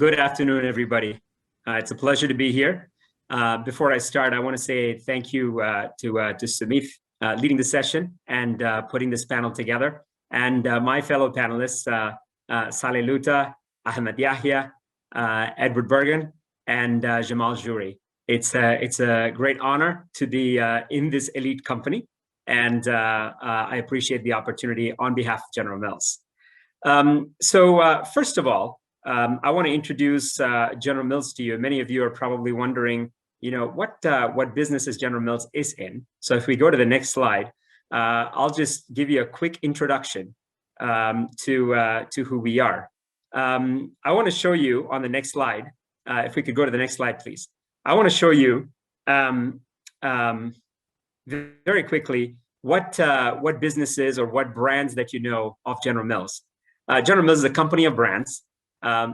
Good afternoon, everybody. It's a pleasure to be here. Before I start, I want to say thank you to Sumit leading the session and putting this panel together, and my fellow panelists, Saleh Luta, Ahmed Yahya, Edward Bergen, and Jamal Juri. It's a great honor to be in this elite company, and I appreciate the opportunity on behalf of General Mills. First of all, I want to introduce General Mills to you. Many of you are probably wondering, what businesses General Mills is in. So if we go to the next slide, I'll just give you a quick introduction to who we are. I want to show you on the next slide. If we could go to the next slide, please. I want to show you very quickly what businesses or what brands that you know of General Mills. General Mills is a company of brands.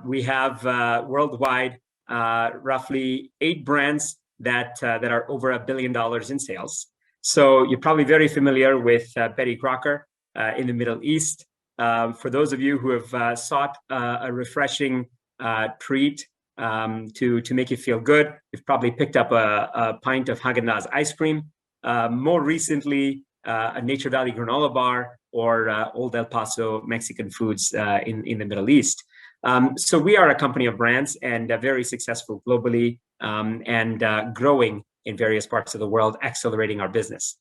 We have worldwide roughly 8 brands that are over $1 billion in sales. So you're probably very familiar with Betty Crocker in the Middle East. For those of you who have sought a refreshing treat to make you feel good, you've probably picked up a pint of Haagen-Dazs ice cream. More recently, a Nature Valley granola bar or Old El Paso Mexican foods in the Middle East. So we are a company of brands and very successful globally and growing in various parts of the world, accelerating our business.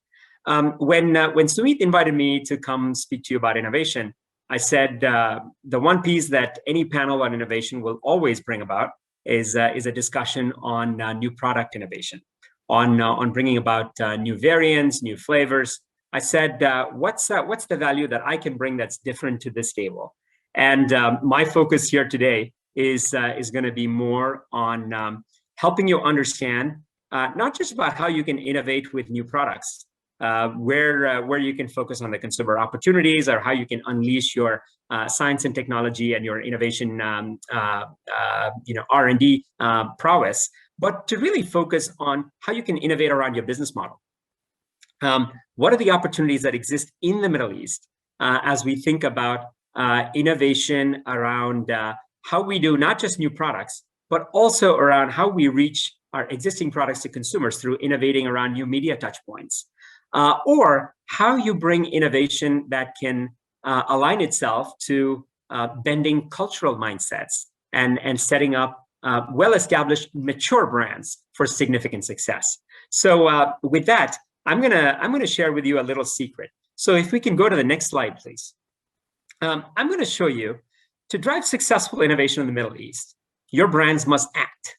When Sumit invited me to come speak to you about innovation, I said the one piece that any panel on innovation will always bring about is a discussion on new product innovation, on bringing about new variants, new flavors. I said, what's the value that I can bring that's different to this table? And my focus here today is going to be more on helping you understand not just about how you can innovate with new products, where you can focus on the consumer opportunities or how you can unleash your science and technology and your innovation, R&D prowess, but to really focus on how you can innovate around your business model. What are the opportunities that exist in the Middle East as we think about innovation around how we do not just new products, but also around how we reach our existing products to consumers through innovating around new media touch points, or how you bring innovation that can align itself to bending cultural mindsets and setting up well-established, mature brands for significant success. So with that, I'm gonna share with you a little secret. So if we can go to the next slide, please. I'm going to show you, to drive successful innovation in the Middle East, your brands must act.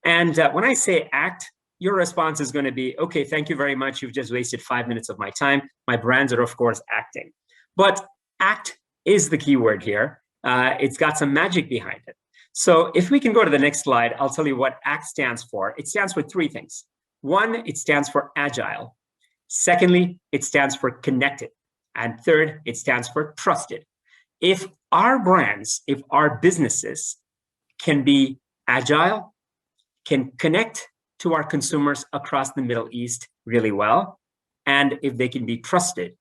And when I say act, your response is going to be, okay, thank you very much. You've just wasted 5 minutes of my time. My brands are, of course, acting. But act is the key word here. It's got some magic behind it. So if we can go to the next slide, I'll tell you what ACT stands for. It stands for 3 things. 1, it stands for agile. Secondly, it stands for connected. And third, it stands for trusted. If our brands, if our businesses can be agile, can connect to our consumers across the Middle East really well, and if they can be trusted,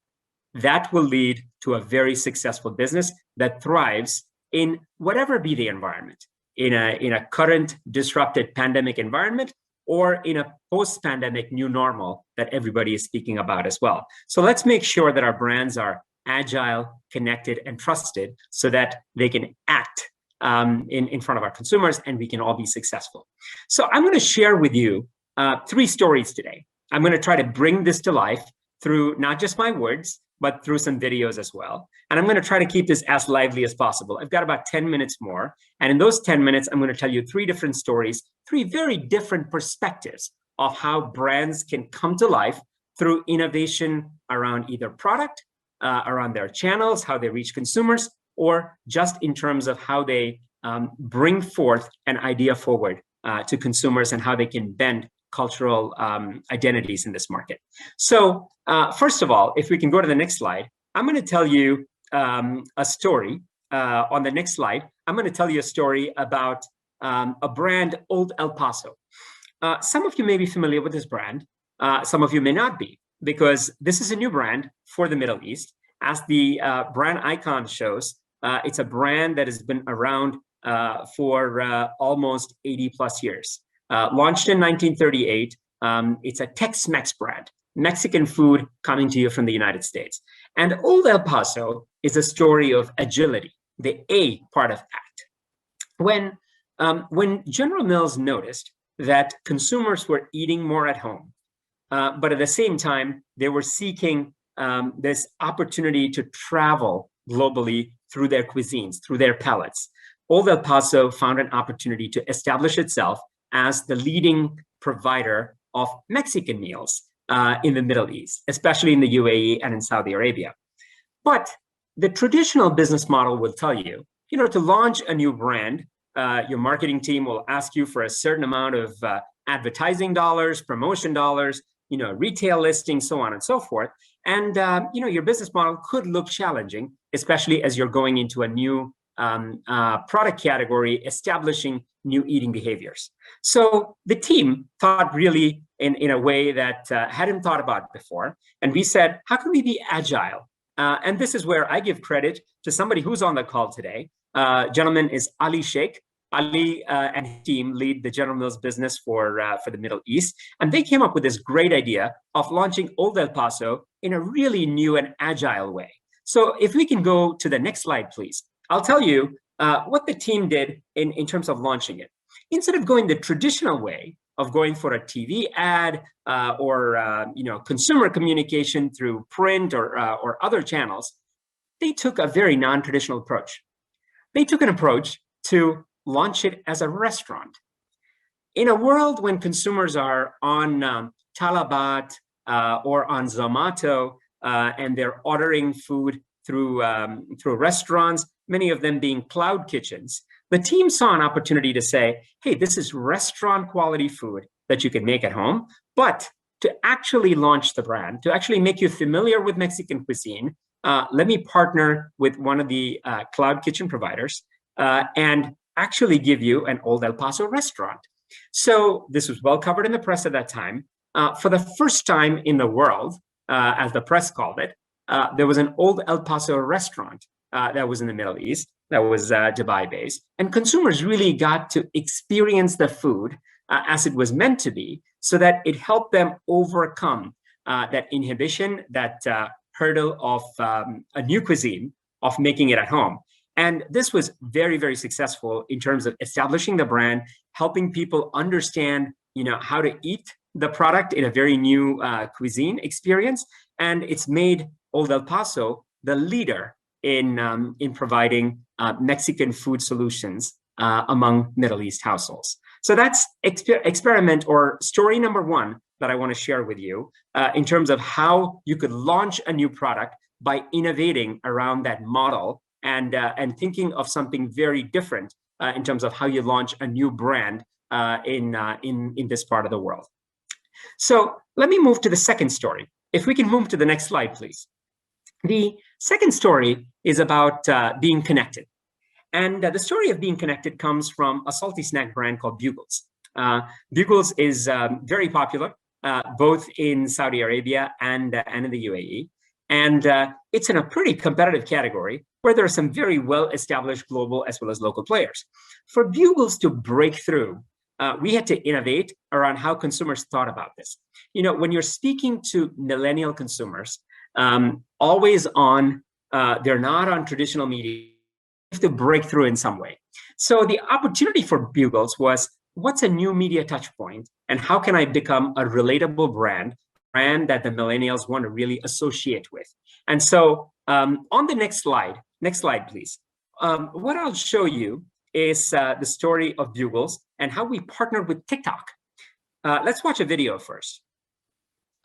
that will lead to a very successful business that thrives in whatever be the environment, in a current disrupted pandemic environment, or in a post-pandemic new normal that everybody is speaking about as well. So let's make sure that our brands are agile, connected, and trusted so that they can act in front of our consumers and we can all be successful. So I'm going to share with you 3 stories today. I'm going to try to bring this to life through not just my words, but through some videos as well. And I'm going to try to keep this as lively as possible. I've got about 10 minutes more. And in those 10 minutes, I'm going to tell you 3 different stories, 3 very different perspectives of how brands can come to life through innovation around either product, around their channels, how they reach consumers, or just in terms of how they bring forth an idea forward to consumers and how they can bend cultural identities in this market. So first of all, if we can go to the next slide, I'm going to tell you a story. On the next slide, I'm going to tell you a story about a brand, Old El Paso. Some of you may be familiar with this brand. Some of you may not be, because this is a new brand for the Middle East. As the brand icon shows, it's a brand that has been around for almost 80 plus years. Launched in 1938, it's a Tex-Mex brand, Mexican food coming to you from the United States. And Old El Paso is a story of agility, the A part of that. When General Mills noticed that consumers were eating more at home, but at the same time, they were seeking this opportunity to travel globally through their cuisines, through their palates, Old El Paso found an opportunity to establish itself as the leading provider of Mexican meals in the Middle East, especially in the UAE and in Saudi Arabia. But the traditional business model will tell you, to launch a new brand, your marketing team will ask you for a certain amount of advertising dollars, promotion dollars, retail listings, so on and so forth. And, your business model could look challenging, especially as you're going into a new product category, establishing new eating behaviors. So the team thought really in a way that hadn't thought about before. And we said, how can we be agile? And this is where I give credit to somebody who's on the call today. Gentleman is Ali Sheikh. Ali and his team lead the General Mills business for the Middle East. And they came up with this great idea of launching Old El Paso in a really new and agile way. So if we can go to the next slide, please. I'll tell you what the team did in terms of launching it. Instead of going the traditional way of going for a TV ad or consumer communication through print or other channels, they took a very non-traditional approach. They took an approach to launch it as a restaurant. In a world when consumers are on Talabat or on Zomato and they're ordering food through restaurants, many of them being cloud kitchens, the team saw an opportunity to say, hey, this is restaurant quality food that you can make at home, but to actually launch the brand, to actually make you familiar with Mexican cuisine, let me partner with one of the cloud kitchen providers and actually give you an Old El Paso restaurant. So this was well covered in the press at that time. For the first time in the world, as the press called it, there was an Old El Paso restaurant that was in the Middle East, that was Dubai-based. And consumers really got to experience the food as it was meant to be, so that it helped them overcome that inhibition, that hurdle of a new cuisine, of making it at home. And this was very, very successful in terms of establishing the brand, helping people understand, how to eat the product in a very new cuisine experience. And it's made Old El Paso the leader in providing Mexican food solutions among Middle East households. So that's experiment or story number one that I want to share with you in terms of how you could launch a new product by innovating around that model and thinking of something very different in terms of how you launch a new brand in this part of the world. So let me move to the second story. If we can move to the next slide, please. The second story is about being connected. And the story of being connected comes from a salty snack brand called Bugles. Bugles is very popular, both in Saudi Arabia and in the UAE. And it's in a pretty competitive category where there are some very well-established global as well as local players. For Bugles to break through, we had to innovate around how consumers thought about this. When you're speaking to millennial consumers, always on, they're not on traditional media, you have to break through in some way. So the opportunity for Bugles was, what's a new media touch point, and how can I become a relatable brand that the millennials want to really associate with? And so on the next slide, please. What I'll show you is the story of Bugles and how we partnered with TikTok. Let's watch a video first.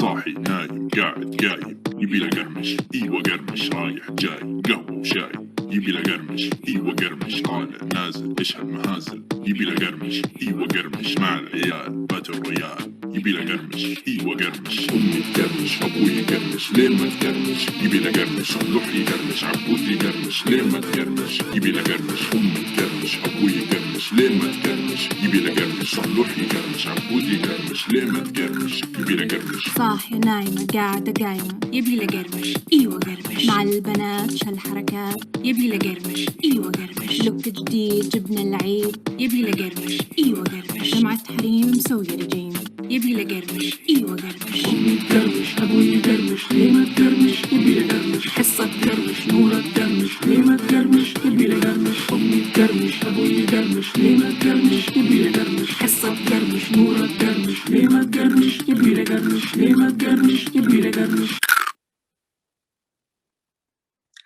صاحي نايم قاعد قايم يبي له قرمش ايوه قرمش رايح جاي قهوه وشاي يبي له قرمش ايوه قرمش طالع نازل اشهى المهازل يبي له قرمش ايوه قرمش مع العيال بات الريال يبي له قرمش ايوه قرمش امي تقرمش ابوي يقرمش لين ما تقرمش يبي له قرمش روحي يقرمش عبودي يقرمش لين ما تقرمش يبي له قرمش امي تقرمش ابوي يقرمش لين ما تقرمش يبي له قرمش روحي يقرمش عبودي يقرمش لين ما تقرمش يبي له قرمش صاحي نايمة قاعدة قايمة يبي له قرمش ايوه قرمش مع البنات شالحركات يبي يبي له قرمش ايوه قرمش، لوك جديد جبنا العيد يبي له قرمش ايوه قرمش، جمعة حريم مسوية رجيم يبي له قرمش ايوه قرمش، امي تقرمش ابوي يقرمش ليه ما تقرمش يبي له قرمش، حصة تقرمش نورة تقرمش ليه ما تقرمش يبي له قرمش، امي تقرمش ابوي يقرمش ليه ما تقرمش يبي له قرمش، حصة تقرمش نورة تقرمش ليه ما تقرمش يبي له قرمش ليه ما تقرمش يبي له قرمش.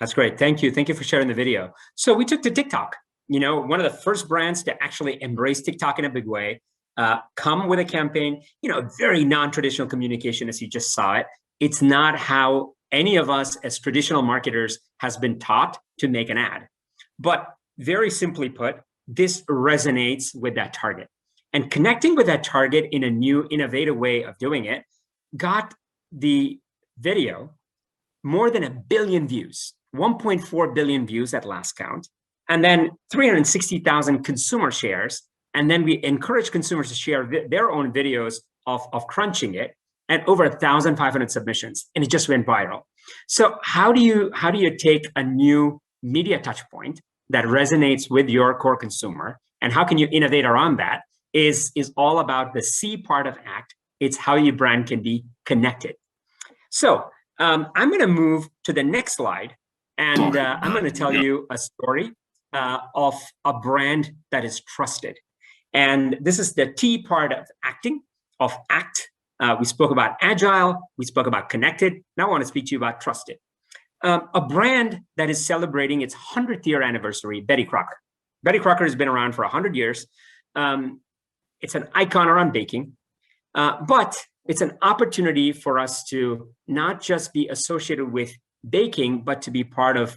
That's great. Thank you. Thank you for sharing the video. So we took to TikTok, one of the first brands to actually embrace TikTok in a big way, come with a campaign, very non-traditional communication as you just saw it. It's not how any of us as traditional marketers has been taught to make an ad. But very simply put, this resonates with that target. And connecting with that target in a new, innovative way of doing it got the video more than 1 billion views. 1.4 billion views at last count, and then 360,000 consumer shares. And then we encourage consumers to share their own videos of crunching it, and over 1,500 submissions, and it just went viral. So how do you take a new media touch point that resonates with your core consumer, and how can you innovate around that is all about the C part of ACT. It's how your brand can be connected. So I'm going to move to the next slide. And I'm going to tell you a story of a brand that is trusted. And this is the T part of acting, of ACT. We spoke about agile. We spoke about connected. Now I want to speak to you about trusted. A brand that is celebrating its 100th year anniversary, Betty Crocker. Betty Crocker has been around for 100 years. It's an icon around baking, but it's an opportunity for us to not just be associated with baking, but to be part of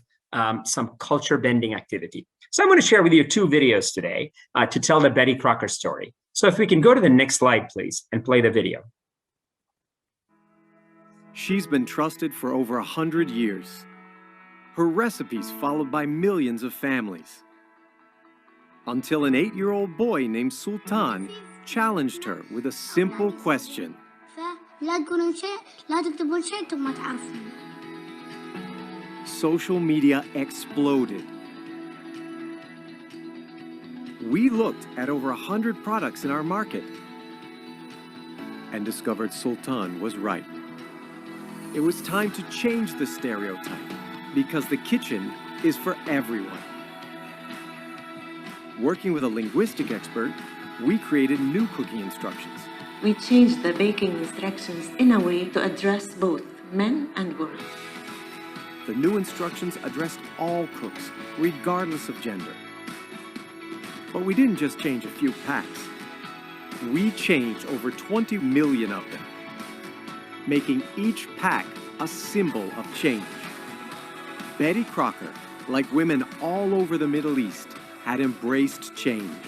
some culture bending activity. So I'm going to share with you 2 videos today to tell the Betty Crocker story. So if we can go to the next slide, please, and play the video. She's been trusted for over 100 years. Her recipes followed by millions of families. Until an 8-year-old boy named Sultan challenged her with a simple question. Social media exploded. We looked at over 100 products in our market and discovered Sultan was right. It was time to change the stereotype because the kitchen is for everyone. Working with a linguistic expert, we created new cooking instructions. We changed the baking instructions in a way to address both men and women. The new instructions addressed all cooks, regardless of gender. But we didn't just change a few packs. We changed over 20 million of them, making each pack a symbol of change. Betty Crocker, like women all over the Middle East, had embraced change.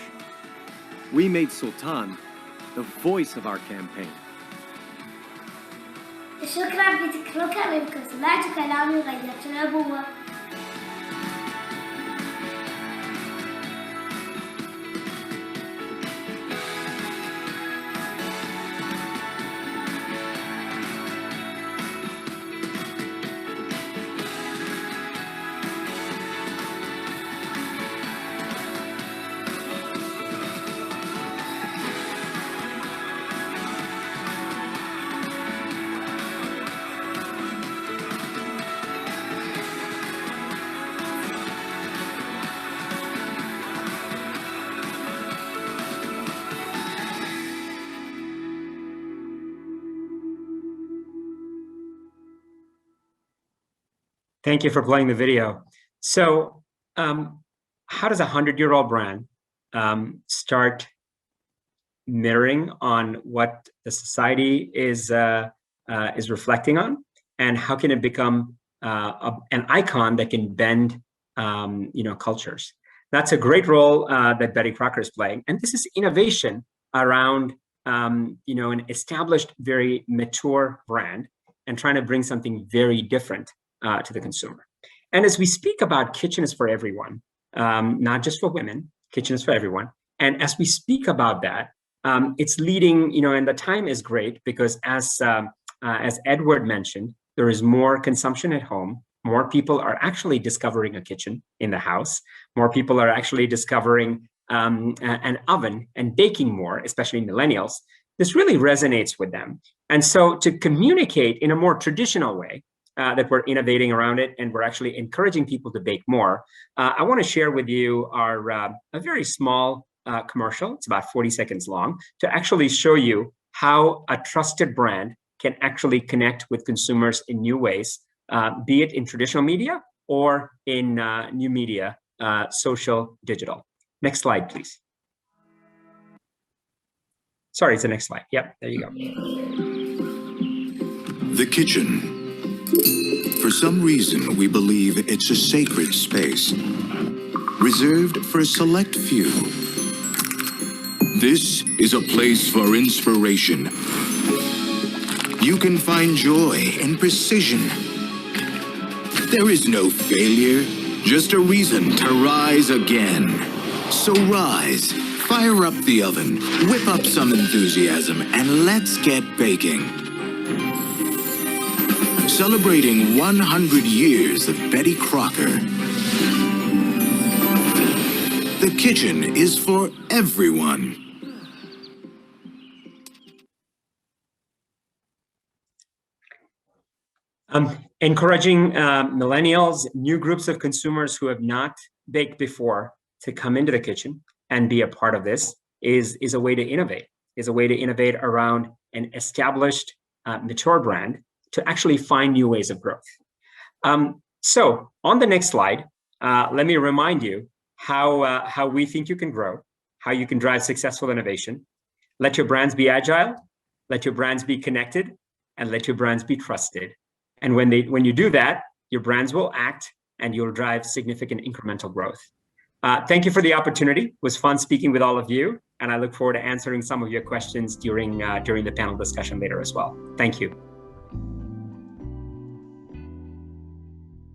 We made Sultan the voice of our campaign. شكرا بيتي كروكر انكم سمعتوا كلامي وغيرتوا الابوه. Thank you for playing the video. So how does a 100-year-old brand start mirroring on what the society is reflecting on, and how can it become an icon that can bend cultures? That's a great role that Betty Crocker is playing, and this is innovation around an established, very mature brand, and trying to bring something very different to the consumer. And as we speak about kitchen is for everyone, not just for women, kitchen is for everyone. And as we speak about that, it's leading, and the time is great because as Edward mentioned, there is more consumption at home, more people are actually discovering a kitchen in the house. More people are actually discovering an oven and baking more, especially millennials. This really resonates with them. And so to communicate in a more traditional way that we're innovating around it and we're actually encouraging people to bake more, I want to share with you our a very small commercial. It's about 40 seconds long to actually show you how a trusted brand can actually connect with consumers in new ways, be it in traditional media or in new media, social, digital. Next slide, please. Sorry, it's the next slide. Yep, there you go. The kitchen. For some reason, we believe it's a sacred space, reserved for a select few. This is a place for inspiration. You can find joy in precision. There is no failure, just a reason to rise again. So rise, fire up the oven, whip up some enthusiasm, and let's get baking. Celebrating 100 years of Betty Crocker. The kitchen is for everyone. Encouraging millennials, new groups of consumers who have not baked before to come into the kitchen and be a part of this is a way to innovate, around an established, mature brand to actually find new ways of growth. So on the next slide, let me remind you how we think you can grow, how you can drive successful innovation. Let your brands be agile, let your brands be connected, and let your brands be trusted. And when you do that, your brands will act and you'll drive significant incremental growth. Thank you for the opportunity. It was fun speaking with all of you, and I look forward to answering some of your questions during the panel discussion later as well. Thank you.